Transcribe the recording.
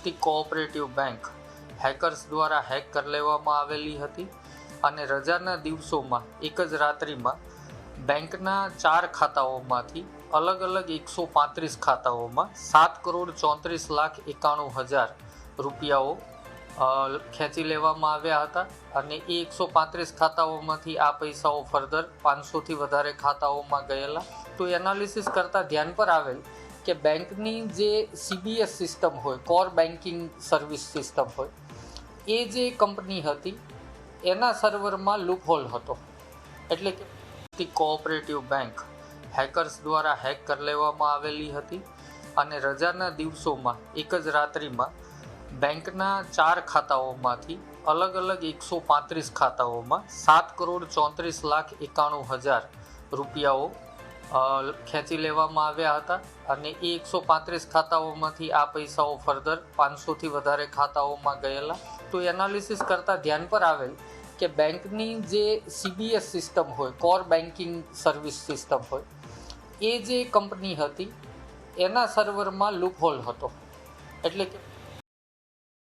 The cooperative bank hackers દ્વારા hack કરી લેવામાં આવેલી હતી અને રજાના દિવસોમાં એક જ રાત્રિમાં બેંકના 4 ખાતાઓમાંથી અલગ અલગ 135 ખાતાઓમાં 7,34,91,000 રૂપિયાઓ ખેંચી લેવામાં આવ્યા હતા અને એ 135 ખાતાઓમાંથી આ પૈસાઓ ફર્ધર 500થી વધારે ખાતાઓમાં ગયેલા. તો એનાલિસિસ કરતાં ધ્યાન પર આવેલ કે બેંકની જે CBS સિસ્ટમ હોય, કોર બેન્કિંગ સર્વિસ સિસ્ટમ હોય, એ જે કંપની હતી એના સર્વરમાં લૂપહોલ હતો. એટલે કે ધી કોઓપરેટિવ બેંક હેકર્સ દ્વારા હેક કરી લેવામાં આવેલી હતી અને રજાના દિવસોમાં એક જ રાત્રિમાં બેંકના 4 ખાતાઓમાંથી અલગ અલગ 135 ખાતાઓમાં 7,34,91,000 રૂપિયાઓ ખેંચી લેવામાં આવ્યા હતા અને એ 135 ખાતાઓમાંથી આ પૈસાઓ ફર્ધર 500થી વધારે ખાતાઓમાં ગયેલા. તો એનાલિસિસ કરતાં ધ્યાન પર આવેલ કે બેંકની જે CBS સિસ્ટમ હોય, કોર બેન્કિંગ સર્વિસ સિસ્ટમ હોય, એ જે કંપની હતી એના સર્વરમાં લૂપહોલ હતો. એટલે કે